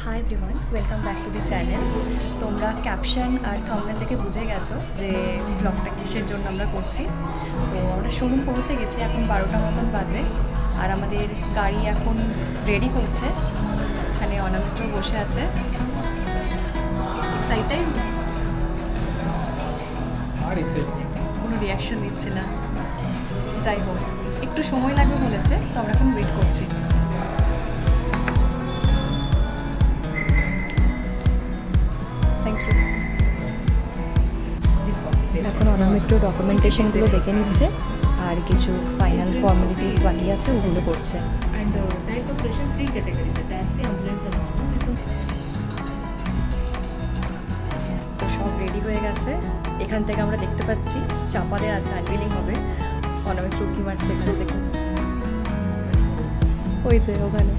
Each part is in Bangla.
Hi everyone, welcome back to the channel. তোমরা ক্যাপশন আর থাম্বনেল থেকে বুঝে গেছো যে ব্লগটা কিসের জন্য আমরা করছি। তো আমরা শোরুম পৌঁছে গেছি, এখন 12টা মতন বাজে, আর আমাদের গাড়ি এখন রেডি করছে। এখানে অনামিত্র বসে আছে, এক্সাইটেড আর এক্সাইটেড কোনো রিয়াকশন দিচ্ছে না। যাই হোক, একটু সময় লাগবে বলেছে, তো আমরা এখন ওয়েট করছি। এখন অনামিত্র ডকুমেন্টেশনগুলো দেখে নিচ্ছে আর কিছু ফাইনাল ফর্মালিটিস বাকি আছে, ওগুলো করছে। And type of operation 3 categories: taxi, ambulance, and normal. This one. তো সব রেডি হয়ে গেছে। এখান থেকে আমরা দেখতে পাচ্ছি চাপা দেওয়া আছে, আনভিলিং হবে। অনামিত্র উঁকি মারছে এখান থেকে, ওই যে ওখানে।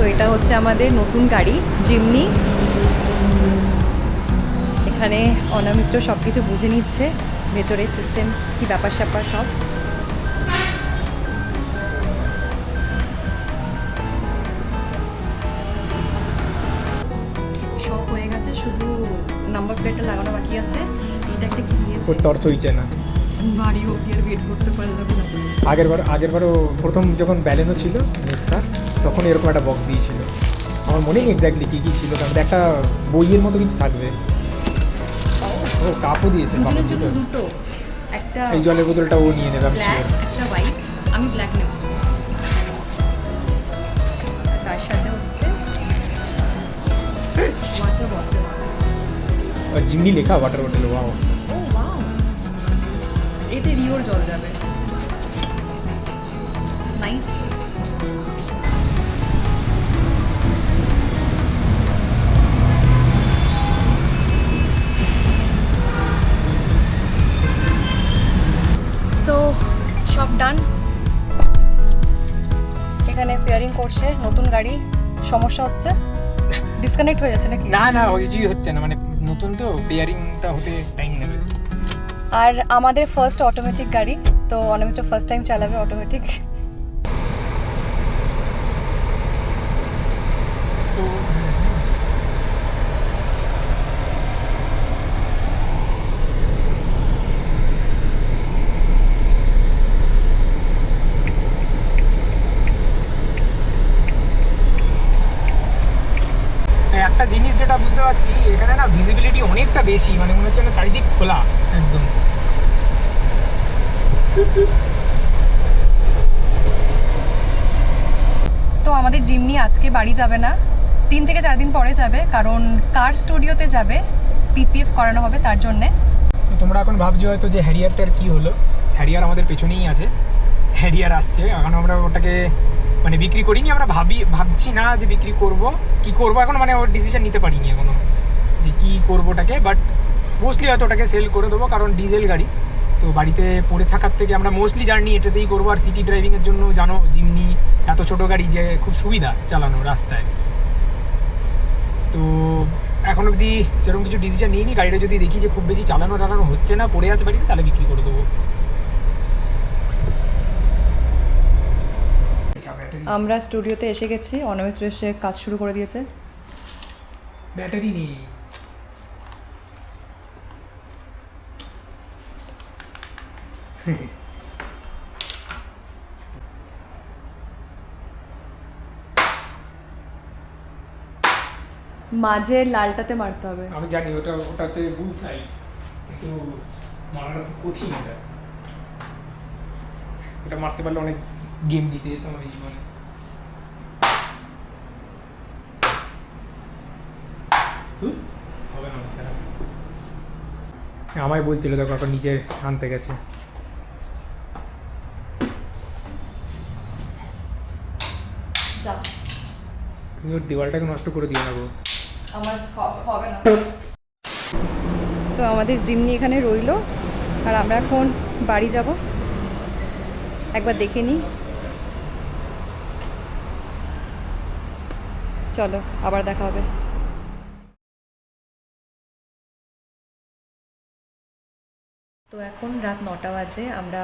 তো এটা হচ্ছে আমাদের নতুন গাড়ি জিমনি। এখানে অনামিত্র সব কিছু বুঝে নিচ্ছে, ভেতরে সিস্টেম কি ব্যাপার স্যাপার সব। সব হয়ে গেছে, শুধু নাম্বার প্লেটটা লাগানো বাকি আছে। এটা একটা কি দিয়েছে, তর্স হইছে না। বাড়ি অব্দি আর ওয়েট করতে পারলাম না। আগেরবারও প্রথম যখন ব্যালেনো ছিল নেক্সার, তখন এরকম একটা বক্স দিয়েছিল। আমার মনে নেই এক্স্যাক্টলি কী কী ছিল, তার মধ্যে একটা বইয়ের মতো কিছু থাকবে। ও কাপও দিয়েছে, দুজনের জন্য দুটো, একটা এই জলের বোতলটা ও নিয়ে নেবে আমি ব্ল্যাক, sure। একটা হোয়াইট। আমি ব্ল্যাক নেব। তার সাথে হচ্ছে ওয়াটার বটল। আর জিমনি লেখা ওয়াটার বোতল। ওয়াও, ও ওয়াও, এতে রিওর জল যাবে। নাইস। সো সব ডান। এখানে পেয়ারিং করছে নতুন গাড়ি। সমস্যা হচ্ছে, ডিসকানেক্ট হয়ে যাচ্ছে নাকি? না না, ওই কিছুই হচ্ছে না, মানে নতুন তো পেয়ারিংটা হতে টাইম নেবে। আর আমাদের ফার্স্ট অটোমেটিক গাড়ি, তো অনামিত্র ফার্স্ট টাইম চালাবে অটোমেটিক। তো একটা জিনিস যেটা বুঝতে পারছি, এখানে না ভিজিবিলিটি অনেকটা বেশি, মানে মনে হচ্ছে না চারিদিক খোলা একদম। তো আমাদের জিমনি আজকে বাড়ি যাবে না, 3 থেকে 4 দিন পরে যাবে, কারণ কার স্টুডিওতে যাবে, পিপিএফ করানো হবে তার জন্যে। তো তোমরা এখন ভাবছো হয়তো যে হ্যারিয়ারটার কী হলো। হ্যারিয়ার আমাদের পেছনেই আছে, হ্যারিয়ার আসছে। এখন আমরা ওটাকে মানে বিক্রি করিনি, আমরা ভাবছি না যে বিক্রি করব কি করব এখন, মানে ওর ডিসিশন নিতে পারিনি এখনও যে কী করবো ওটাকে। বাট মোস্টলি হয়তো ওটাকে সেল করে দেবো, কারণ ডিজেল গাড়ি তো বাড়িতে পড়ে থাকার থেকে আমরা মোস্টলি জার্নি এটাতেই করবো। আর সিটি ড্রাইভিংয়ের জন্য জানো জিমনি এত ছোটো গাড়ি যে খুব সুবিধা চালানো রাস্তায়। তো এখন অবধি সেরকম কিছু ডিসিশন নিইনি। গাড়িটা যদি দেখি যে খুব বেশি চালানো হচ্ছে না, পড়ে আছে বাড়িতে, তাহলে বিক্রি করে দেবো। আমরা স্টুডিওতে এসে গেছি, অনামিত্র এসে কাজ শুরু করে দিয়েছে। ব্যাটারি নেই। মাঝে লালটাতে মারতে হবে। আমি জানি ওটা হচ্ছে বুলসাই, কিন্তু মারাটা খুব কঠিন। এটা মারতে পারলে অনেক গেম জিতে যেতাম আমি জীবনে। হবে না, আমায় বলছিল দেখো এখন নিজে আনতে গেছে। যা, তুমি ওর দেওয়ালটাকে নষ্ট করে দিও না গো। আমার হবে না। তো আমাদের জিমনি এখানে রইলো, আর আমরা এখন বাড়ি যাব। একবার দেখে নিই, চলো আবার দেখা হবে। তো এখন রাত 9টা বাজে, আমরা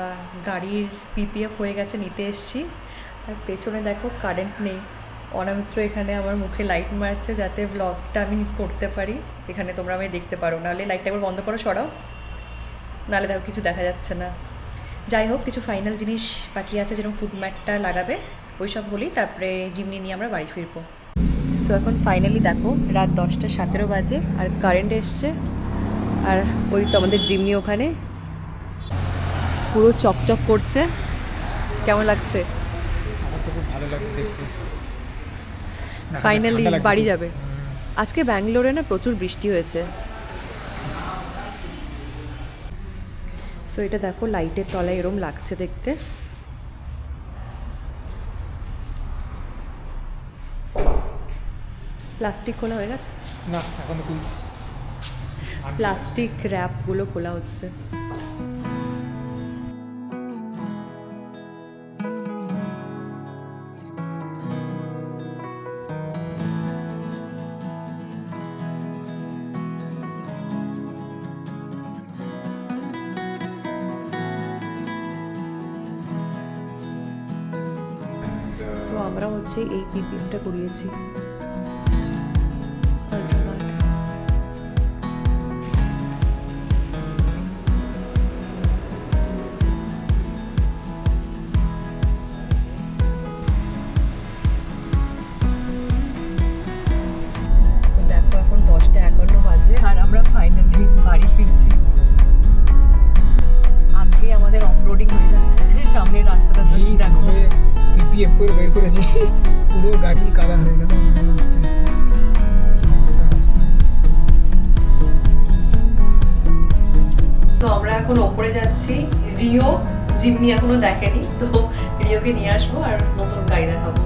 গাড়ির পিপিএফ হয়ে গেছে, নিতে এসেছি। আর পেছনে দেখো কারেন্ট নেই, অনামিত্র এখানে আমার মুখে লাইট মারছে যাতে ব্লগটা আমি করতে পারি। এখানে তোমরা আমি দেখতে পারো, নাহলে লাইটটা একবার বন্ধ করো, সরাও, নাহলে দেখো কিছু দেখা যাচ্ছে না। যাই হোক, কিছু ফাইনাল জিনিস বাকি আছে, যেরকম ফুড ম্যাটটা লাগাবে, ওই সব বলি, তারপরে জিমনি নিয়ে আমরা বাড়ি ফিরবো। সো এখন ফাইনালি দেখো রাত 10:17 বাজে, আর কারেন্ট এসছে, আর ওই তো আমাদের জিমনি ওখানে পুরো চকচক করছে। কেমন লাগছে? আমার তো খুব ভালো লাগছে দেখতে। ফাইনালি ঠান্ডা লাগছে বাড়ি খুব। যাবে। আজকে ব্যাঙ্গালোরে না প্রচুর বৃষ্টি হয়েছে। সো এটা দেখো লাইটের তলায় এরম লাগছে দেখতে। প্লাস্টিক খোলা হয়ে গেছে, না এখনো তুলছি। প্লাস্টিক র্যাপগুলো খোলা হচ্ছে। সো আমরা হচ্ছে এই পিপিএফটা করিয়েছি। তো দেখো এখন 10:51 বাজে, আর আমরা ফাইনালি বাড়ি ফিরছি। আজকেই আমাদের অফরোডিং হয়ে যাচ্ছে, সামনের রাস্তাটা এই দেখো। পিপিএফ করে বের করেছি, পুরো গাড়ি কাদা হয়ে গেল মনে হচ্ছে। অবস্থা রাস্তায়। তো আমরা এখন ওপরে যাচ্ছি। রিও জিমনি এখনো দেখেনি, তো রিওকে নিয়ে আসবো আর নতুন গাড়ি দেখাবো।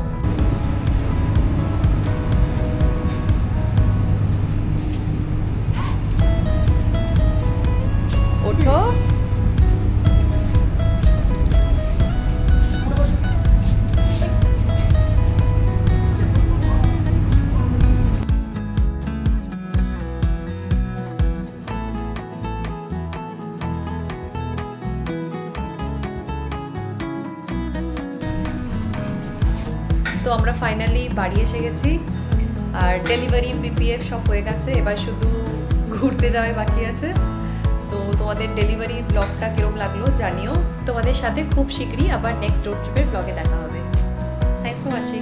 ওঠো। তো আমরা ফাইনালি বাড়ি এসে গেছি, আর ডেলিভারি পিপিএফ সব হয়ে গেছে, এবার শুধু ঘুরতে যাওয়াই বাকি আছে। তো তোমাদের ডেলিভারি ব্লগটা কিরম লাগলো জানিও। তোমাদের সাথে খুব শীঘ্রই আবার নেক্সট রোড ট্রিপের ব্লগে দেখা হবে। Thanks for watching.